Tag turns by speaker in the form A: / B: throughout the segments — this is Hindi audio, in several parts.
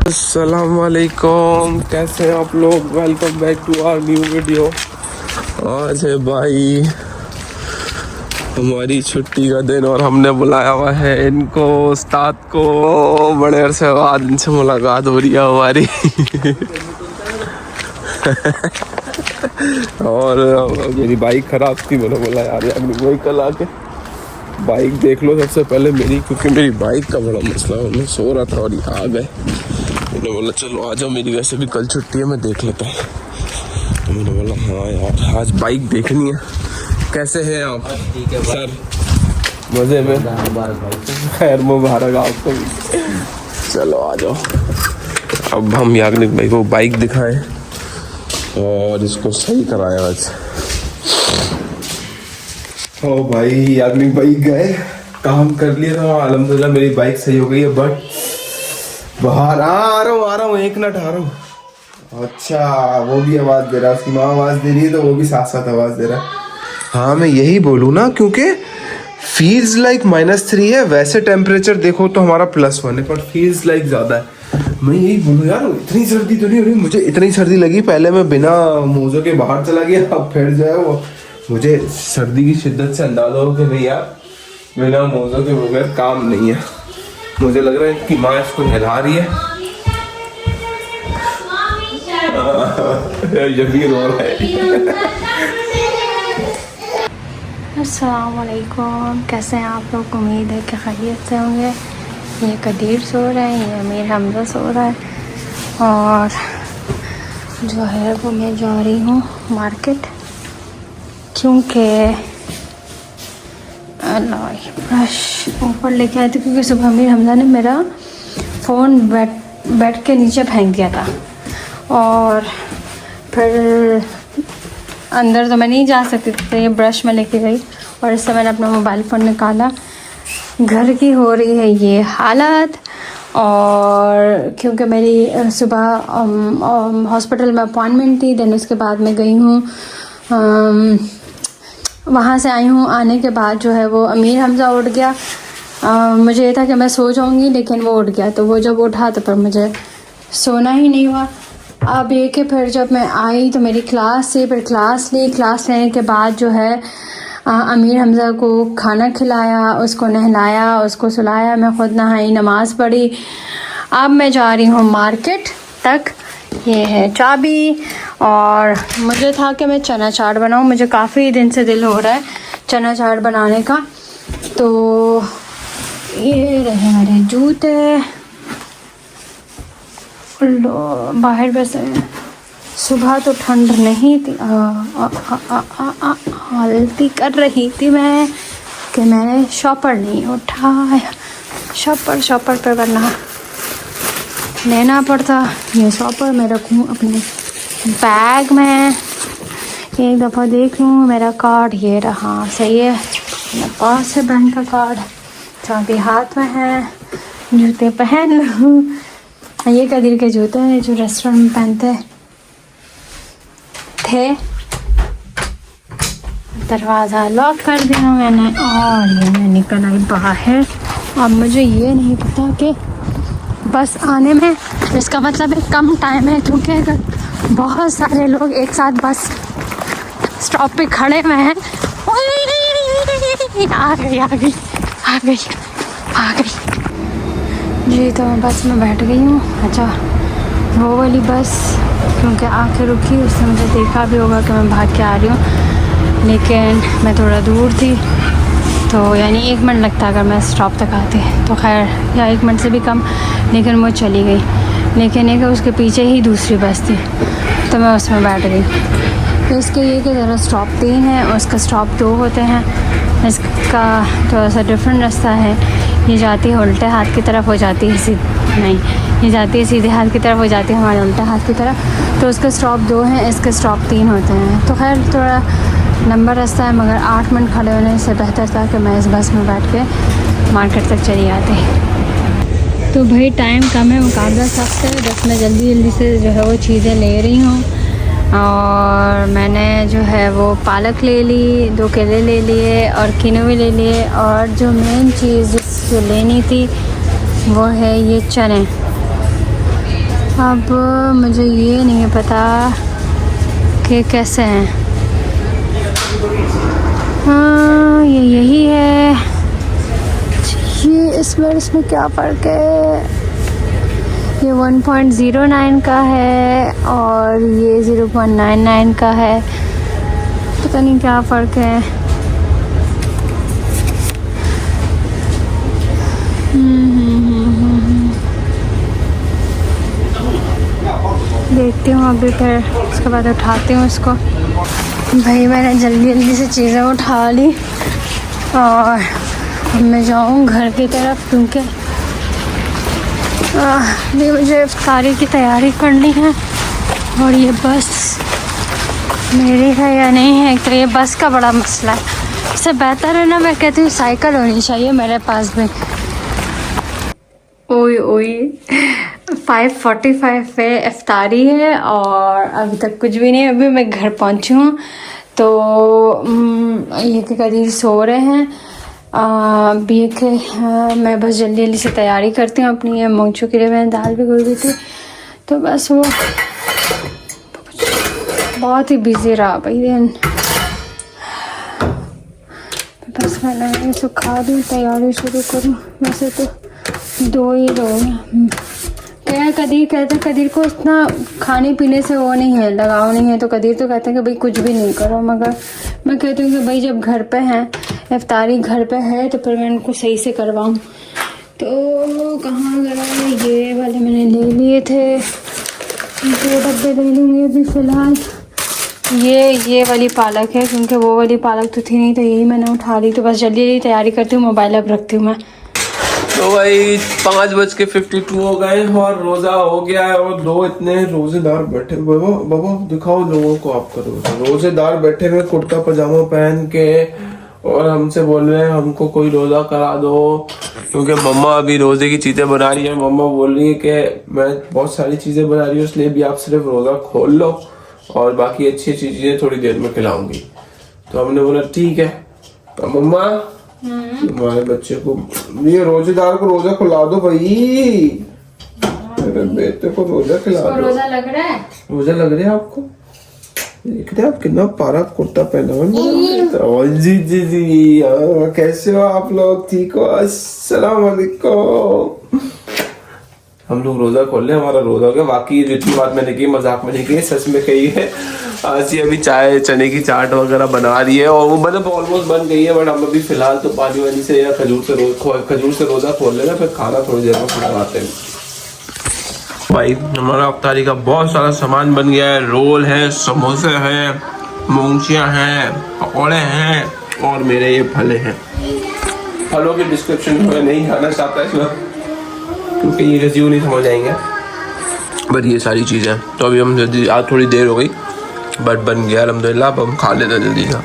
A: अस्सलाम वालेकुम, कैसे हैं आप लोग। Welcome back to our new video. आज है भाई हमारी छुट्टी का दिन और हमने बुलाया हुआ है इनको, उस्ताद को। बड़े अरसे बाद इनसे मुलाकात हो रही है हमारी। और मेरी बाइक ख़राब थी, मैंने बोला यार वही कल आके बाइक देख लो सबसे पहले मेरी, क्योंकि मेरी बाइक का बड़ा मसला है। मैं सो रहा था और ये आ गए। मैंने बोला चलो आ जाओ, मेरी वैसे भी कल छुट्टी है, मैं देख लेता हूँ। तो मैंने बोला हाँ यार आज बाइक देखनी है। कैसे हैं आप?
B: ठीक है
A: सर, मज़े में? खैर मुबारक आपको भी। चलो आ जाओ, अब हम याग्निक भाई को बाइक दिखाएं और इसको सही कराएं आज। ओ भाई याग्निक भाई गए, काम कर लिया था अल्हम्दुलिल्लाह, मेरी बाइक सही हो गई है। बट बाहर आ रहा हूँ 1 मिनट आ रहा हूँ। अच्छा वो भी आवाज़ दे रहा है, उसकी माँ आवाज़ दे रही है तो वो भी साथ साथ आवाज़ दे रहा है। हाँ मैं यही बोलूँ ना, क्योंकि फील्स लाइक -3 है, वैसे टेम्परेचर देखो तो हमारा +1 है, पर फील्स लाइक ज़्यादा है। मैं यही बोलूँ यार, इतनी सर्दी तो नहीं हो रही। मुझे इतनी सर्दी लगी, पहले मैं बिना मोज़ों के बाहर चला गया, अब फिर जो है वो मुझे सर्दी की शिद्दत से अंदाजा हो कि नहीं यार बिना मोज़ों के बगैर काम नहीं है। मुझे लग रहा है कि माँ इसको हिला रही है। ये भी रो रहा है।
C: अस्सलाम वालेकुम, कैसे हैं आप लोग? उम्मीद है कि खैरियत से होंगे। ये कदीर सो रहा है, ये अमीर हमजा सो रहा है, और जो है वो मैं जा रही हूँ मार्केट, क्योंकि ब्रश ऊपर लेके आई थी, क्योंकि सुबह अमीर हमजा ने मेरा फ़ोन बेड के नीचे फेंक दिया था, और फिर अंदर तो मैं नहीं जा सकती थी, तो ये ब्रश में लेके गई और इससे मैंने अपना मोबाइल फ़ोन निकाला। घर की हो रही है ये हालत, और क्योंकि मेरी सुबह हॉस्पिटल में अपॉइंटमेंट थी, देन उसके बाद मैं गई हूँ, वहाँ से आई हूँ। आने के बाद जो है वो अमीर हमजा उठ गया। मुझे ये था कि मैं सो जाऊँगी, लेकिन वो उठ गया, तो वो जब उठा तो फिर मुझे सोना ही नहीं हुआ। अब ये कि फिर जब मैं आई तो मेरी क्लास से फिर क्लास ली, क्लास लेने के बाद जो है अमीर हमजा को खाना खिलाया, उसको नहलाया, उसको सुलाया, मैं ख़ुद नहाई, नमाज़ पढ़ी। अब मैं जा रही हूँ मार्केट तक। ये है चाबी, और मुझे था कि मैं चना चाट बनाऊँ, मुझे काफ़ी दिन से दिल हो रहा है चना चाट बनाने का। तो ये रहे मेरे जूते, बाहर वैसे सुबह तो ठंड नहीं थी, गलती कर रही थी मैं कि मैंने शॉपर नहीं उठाया। शॉपर पर वरना लेना पड़ता। ये शॉपर मैं रखूँ अपने बैग में, एक दफ़ा देख लूँ। मेरा कार्ड ये रहा, सही है, मेरे पास है बैंक का कार्ड, चाबी हाथ में है, जूते पहन लूँ। ये कदीर के जूते हैं जो रेस्टोरेंट में पहनते थे। दरवाज़ा लॉक कर दिया मैंने, और ये मैं निकल आई बाहर। अब मुझे ये नहीं पता कि बस आने में, इसका मतलब है कम टाइम है, क्योंकि अगर बहुत सारे लोग एक साथ बस स्टॉप पे खड़े हुए हैं। आ गई जी। तो मैं बस में बैठ गई हूँ। अच्छा वो वाली बस क्योंकि आके रुकी, उसने मुझे देखा भी होगा कि मैं भाग के आ रही हूँ, लेकिन मैं थोड़ा दूर थी, तो यानी 1 मिनट लगता अगर मैं स्टॉप तक आती, तो खैर, या 1 मिनट से भी कम, लेकिन वो चली गई। लेकिन एक उसके पीछे ही दूसरी बस थी, तो मैं उसमें बैठ गई। तो इसके ये कि ज़रा स्टॉप 3 है, उसका स्टॉप 2 होते हैं। इसका थोड़ा सा डिफरेंट रास्ता है, ये जाती है उल्टे हाथ की तरफ, हो जाती है नहीं, ये जाती है सीधे हाथ की तरफ, हो जाती है हमारे उल्टे हाथ की तरफ। तो उसके स्टॉप 2 हैं, इसके स्टॉप 3 होते हैं। तो खैर थोड़ा लंबा रास्ता है, मगर 8 मिनट खड़े होने से बेहतर था कि मैं इस बस में बैठ के मार्केट तक चली आती। तो भाई टाइम कम है, मुकाबला सख्त है, बस मैं जल्दी से जो है वो चीज़ें ले रही हूँ। और मैंने जो है वो पालक ले ली, 2 केले ले लिए और किनोवे ले लिए, और जो मेन चीज़ जो लेनी थी वो है ये चने। अब मुझे ये नहीं पता कि कैसे हैं। हाँ ये यही है। ये इस बार इसमें क्या फ़र्क है? ये 1.09 का है और ये 0.99 का है। पता नहीं क्या फ़र्क है। देखती हूँ अभी, फिर उसके बाद उठाती हूँ इसको। भाई मैंने जल्दी जल्दी से चीज़ें उठा ली और अब मैं जाऊँ घर की तरफ, क्योंकि अभी मुझे इफ्तारी की तैयारी करनी है। और ये बस मेरी है या नहीं है, तो ये बस का बड़ा मसला है। इससे बेहतर है ना, मैं कहती हूँ साइकिल होनी चाहिए मेरे पास भी। ओए ओए 5:45 पे इफ्तारी है और अभी तक कुछ भी नहीं। अभी मैं घर पहुंची हूँ तो ये के कदीर सो रहे हैं। अभी मैं बस जल्दी जल्दी से तैयारी करती हूँ अपनी। ये मोंचू के लिए मैंने दाल भिगो दी थी, तो बस वो बहुत ही बिजी रहा भाई दिन। बस मैंने सुखा दूँ, तैयारी शुरू करूँ। वैसे तो 2 ही लोग हैं। क्या कदीर कहते, कदीर को इतना खाने पीने से वो नहीं है, लगाव नहीं है, तो कदीर तो कहते हैं कि भाई कुछ भी नहीं करो। मगर मैं कहती हूँ कि भाई जब घर पे हैं, इफ्तारी घर पे है, तो फिर मैं उनको सही से करवाऊँ। तो कहाँ गया? ये वाले मैंने ले लिए थे, 2 डब्बे ले लूँगी अभी फ़िलहाल। ये वाली पालक है, क्योंकि वो वाली पालक तो थी नहीं, तो यही मैंने उठा ली। तो बस जल्दी जल्दी तैयारी करती हूँ, मोबाइल अब रखती हूँ मैं।
A: तो भाई 5:52 हो गए और रोजा हो गया है और 2 इतने रोजेदार बैठे हुए। बाबा दिखाओ लोगों को आपका रोजेदार बैठे हुए कुर्ता पजामा पहन के, और हमसे बोल रहे हैं हमको कोई रोजा करा दो, क्योंकि मम्मा अभी रोजे की चीजें बना रही है। मम्मा बोल रही है कि मैं बहुत सारी चीजें बना रही हूँ, इसलिए भी आप सिर्फ रोजा खोल लो और बाकी अच्छी अच्छी चीजें थोड़ी देर में खिलाऊंगी। तो हमने बोला ठीक है। तो मम्मा हमारे बच्चे को, ये रोजेदार को रोजा खुला दो भाई, मेरे बेटे को रोजा खिला दो।
C: रोजा लग रहा है?
A: रोजा लग रहा है आपको? देख रहे आप कितना पारा कुर्ता पहना हुआ है। जी जी जी, कैसे हो आप लोग? ठीक हो? अस्सलाम वालेकुम। हम लोग रोजा खोल ले, हमारा रोजा हो गया। बाकी जितनी बात मैंने की मजाक में नहीं की, सच में कही है। आसी अभी चाय चने की चाट वगैरह बना रही है और वो मतलब ऑलमोस्ट बन गई है, बट हम अभी फिलहाल तो पानी वानी से या खजूर से रोजा खोल लेना, फिर खाना थोड़ी देर में खुलवाते हैं। भाई हमारा अफ्तारी का बहुत सारा सामान बन गया है। रोल है, समोसे हैं, मूंगफलियां हैं, पकौड़े हैं और मेरे ये फले हैं। फलों की डिस्क्रिप्शन में नहीं आना चाहता इसमें, क्योंकि ये रिव्यू नहीं समझ आएंगे, बट ये सारी चीज़ें। तो अभी हम जल्दी, आज थोड़ी देर हो गई बट बन गया अल्हम्दुलिल्लाह। अब हम खा लेते हैं जल्दी सा।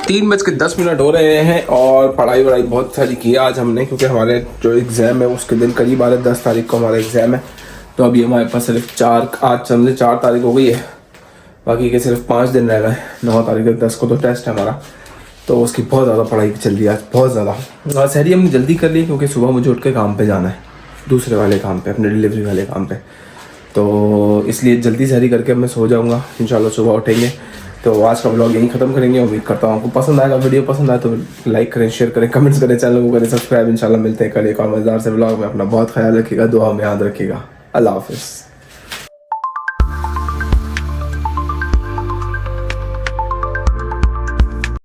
A: 3:10 हो रहे हैं और पढ़ाई वढ़ाई बहुत सारी की आज हमने, क्योंकि हमारे जो एग्ज़ाम है उसके दिन करीब आ रहे 10 तारीख को हमारा एग्ज़ाम है। तो अभी हमारे पास सिर्फ 4 तारीख हो गई है, बाकी के सिर्फ 5 दिन रह गए। 9 तारीख 10 को तो टेस्ट है हमारा, तो उसकी बहुत ज़्यादा पढ़ाई चल रही है आज, बहुत ज़्यादा। सहरी हमने जल्दी कर ली क्योंकि सुबह मुझे उठ के काम पे जाना है, दूसरे वाले काम पे, अपने डिलीवरी वाले काम पे। तो इसलिए जल्दी सहरी करके मैं सो जाऊँगा, इंशाल्लाह सुबह उठेंगे। तो आज का व्लॉग यहीं ख़त्म करेंगे। उम्मीद करता हूँ आपको पसंद आएगा। वीडियो पसंद आए तो लाइक करें, शेयर करें, कमेंट्स करें, चैनल को करें सब्सक्राइब। इंशाल्लाह मिलते हैं कल एक और मज़ेदार से व्लॉग में। अपना बहुत ख्याल रखिएगा, दुआ में याद रखिएगा। अल्लाह हाफ़िज़।